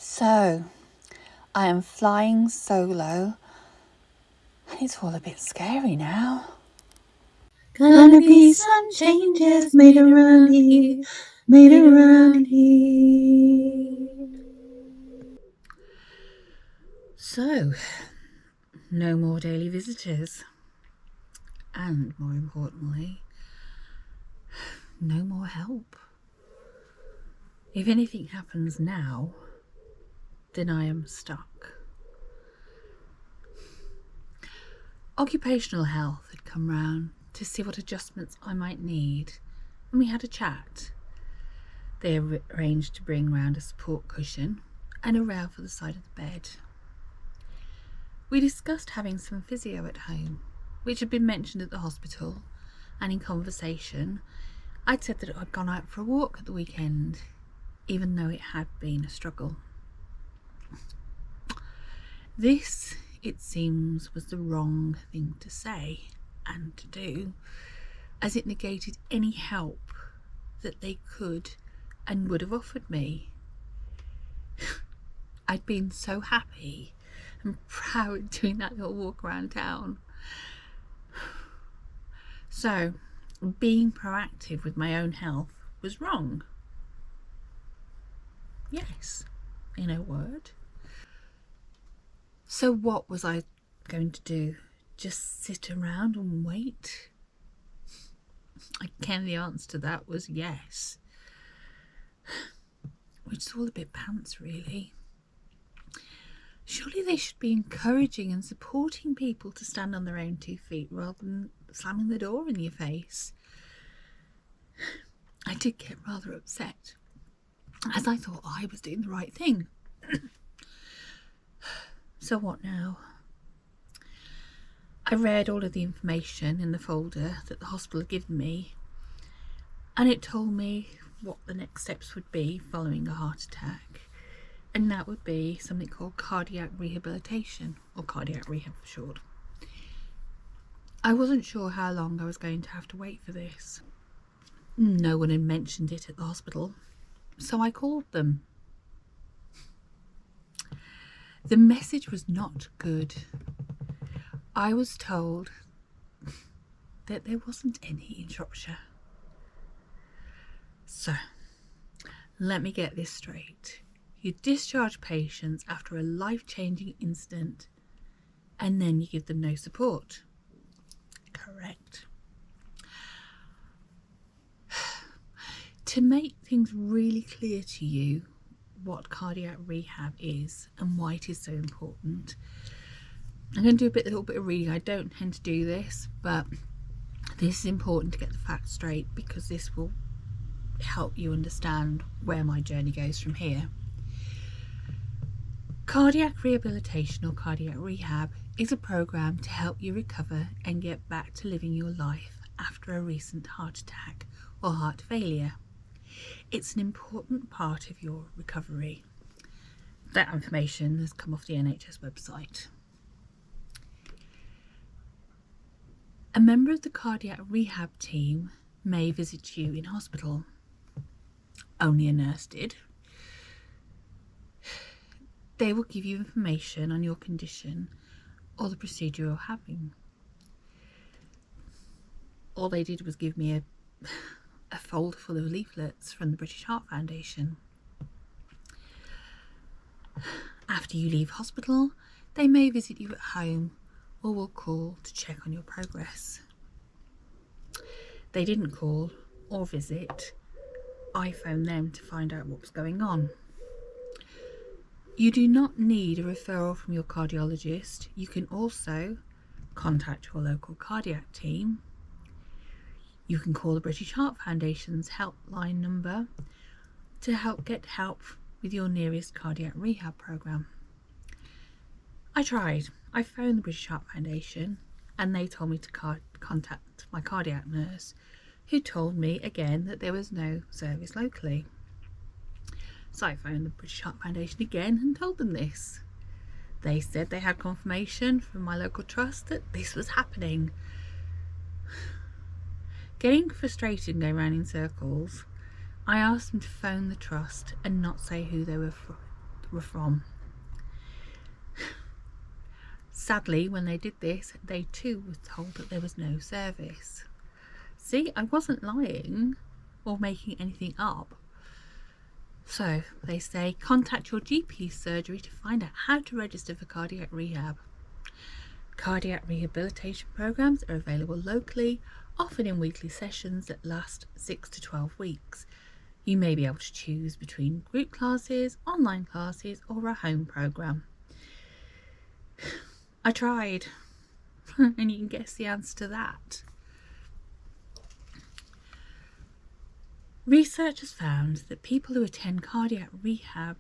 So, I am flying solo, and it's all a bit scary now. Gonna be some changes made around here, made around here. So, no more daily visitors. And more importantly, no more help. If anything happens now, then I am stuck. Occupational health had come round to see what adjustments I might need, and we had a chat. They arranged to bring round a support cushion and a rail for the side of the bed. We discussed having some physio at home, which had been mentioned at the hospital, and in conversation I'd said that I'd gone out for a walk at the weekend, even though it had been a struggle. This, it seems, was the wrong thing to say and to do, as it negated any help that they could and would have offered me. I'd been so happy and proud doing that little walk around town. So, being proactive with my own health was wrong. Yes, in a word. So what was I going to do? Just sit around and wait? Again, the answer to that was yes. Which is all a bit pants, really. Surely they should be encouraging and supporting people to stand on their own 2 feet rather than slamming the door in your face. I did get rather upset, as I thought I was doing the right thing. So what now? I read all of the information in the folder that the hospital had given me, and it told me what the next steps would be following a heart attack, and that would be something called cardiac rehabilitation, or cardiac rehab for short. I wasn't sure how long I was going to have to wait for this. No one had mentioned it at the hospital, so I called them. The message was not good. I was told that there wasn't any in Shropshire. So, let me get this straight. You discharge patients after a life-changing incident, and then you give them no support. Correct. To make things really clear to you what cardiac rehab is and why it is so important, I'm going to do a little bit of reading. I don't tend to do this, but this is important to get the facts straight because this will help you understand where my journey goes from here. Cardiac rehabilitation, or cardiac rehab, is a program to help you recover and get back to living your life after a recent heart attack or heart failure. It's an important part of your recovery. That information has come off the NHS website. A member of the cardiac rehab team may visit you in hospital. Only a nurse did. They will give you information on your condition or the procedure you're having. All they did was give me a folder full of leaflets from the British Heart Foundation. After you leave hospital, they may visit you at home or will call to check on your progress. They didn't call or visit. I phoned them to find out what was going on. You do not need a referral from your cardiologist. You can also contact your local cardiac team. You can call the British Heart Foundation's helpline number to get help with your nearest cardiac rehab program. I tried. I phoned the British Heart Foundation and they told me to contact my cardiac nurse, who told me again that there was no service locally. So I phoned the British Heart Foundation again and told them this. They said they had confirmation from my local trust that this was happening. Getting frustrated and going round in circles, I asked them to phone the trust and not say who they were were from. Sadly, when they did this, they too were told that there was no service. See, I wasn't lying or making anything up. So they say contact your GP surgery to find out how to register for cardiac rehab. Cardiac rehabilitation programs are available locally, often in weekly sessions that last 6 to 12 weeks. You may be able to choose between group classes, online classes, or a home program. I tried, and you can guess the answer to that. Research has found that people who attend cardiac rehab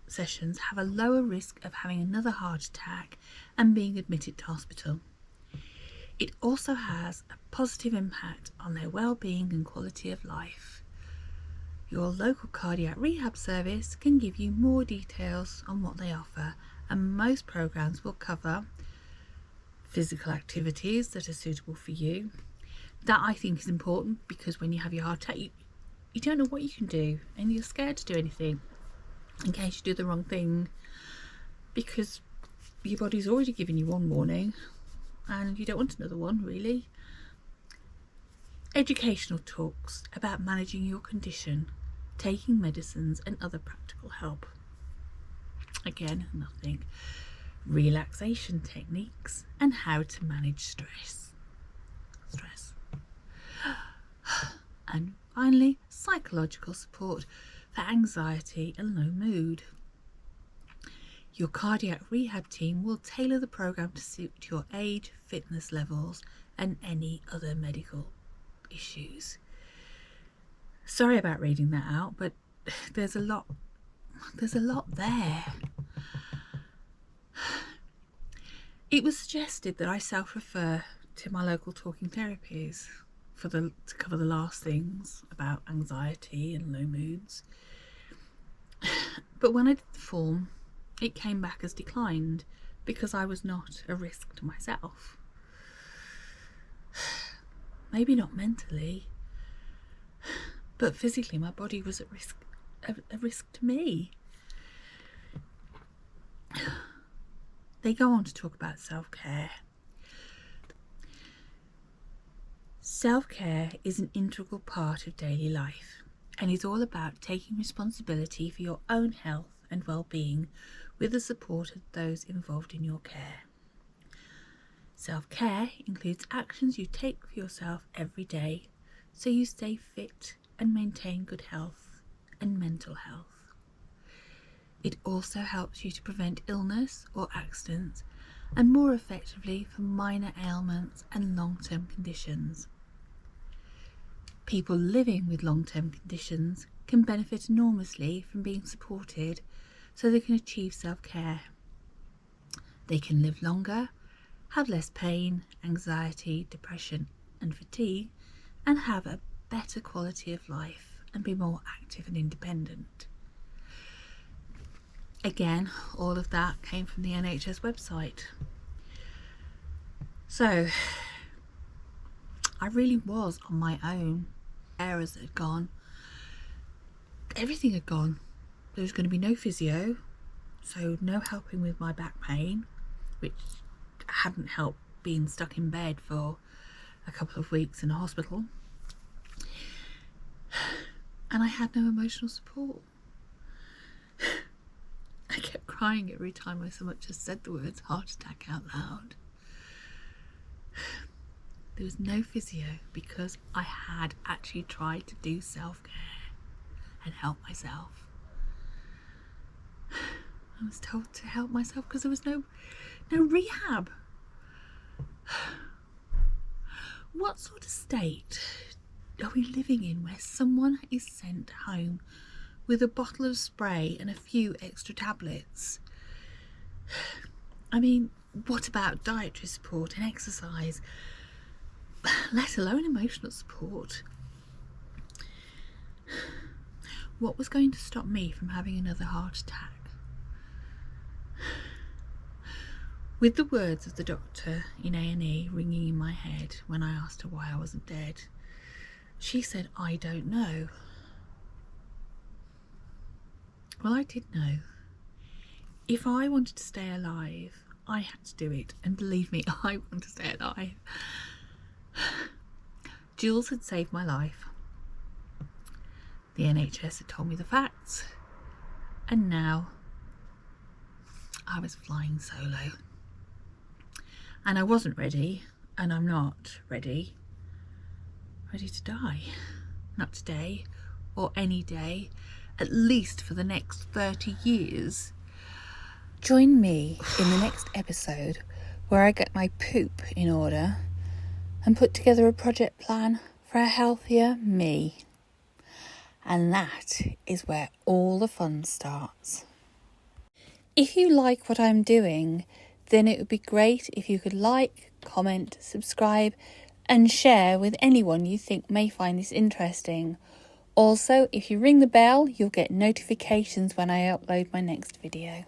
sessions have a lower risk of having another heart attack and being admitted to hospital. It also has a positive impact on their well-being and quality of life. Your local cardiac rehab service can give you more details on what they offer, and most programs will cover physical activities that are suitable for you. That I think is important, because when you have your heart attack, you don't know what you can do, and you're scared to do anything in case you do the wrong thing, because your body's already given you one warning and you don't want another one, really. Educational talks about managing your condition, taking medicines and other practical help. Again, nothing. Relaxation techniques and how to manage stress. And finally, psychological support for anxiety and low mood. Your cardiac rehab team will tailor the program to suit your age, fitness levels, and any other medical issues. Sorry about reading that out, but there's a lot there. It was suggested that I self-refer to my local talking therapies to cover the last things about anxiety and low moods. But when I did the form, it came back as declined because I was not a risk to myself. Maybe not mentally, but physically my body was at risk, a risk to me. They go on to talk about self-care. Self-care is an integral part of daily life and is all about taking responsibility for your own health and well-being with the support of those involved in your care. Self-care includes actions you take for yourself every day so you stay fit and maintain good health and mental health. It also helps you to prevent illness or accidents and more effectively for minor ailments and long-term conditions. People living with long-term conditions can benefit enormously from being supported so they can achieve self-care. They can live longer, have less pain, anxiety, depression and fatigue, and have a better quality of life and be more active and independent. Again, all of that came from the NHS website. So, I really was on my own. Errors had gone. Everything had gone. There was going to be no physio, so no helping with my back pain, which hadn't helped being stuck in bed for a couple of weeks in a hospital. And I had no emotional support. I kept crying every time I so much as said the words heart attack out loud. There was no physio because I had actually tried to do self-care and help myself. I was told to help myself because there was no rehab. What sort of state are we living in where someone is sent home with a bottle of spray and a few extra tablets? I mean, what about dietary support and exercise, let alone emotional support? What was going to stop me from having another heart attack? With the words of the doctor in A&E ringing in my head when I asked her why I wasn't dead, she said, "I don't know." Well, I did know. if I wanted to stay alive, I had to do it. And believe me, I want to stay alive. Jules had saved my life. The NHS had told me the facts. And now I was flying solo. And I wasn't ready, and I'm not ready to die. Not today, or any day, at least for the next 30 years. Join me in the next episode where I get my poop in order and put together a project plan for a healthier me. And that is where all the fun starts. If you like what I'm doing, then it would be great if you could like, comment, subscribe, and share with anyone you think may find this interesting. Also, if you ring the bell, you'll get notifications when I upload my next video.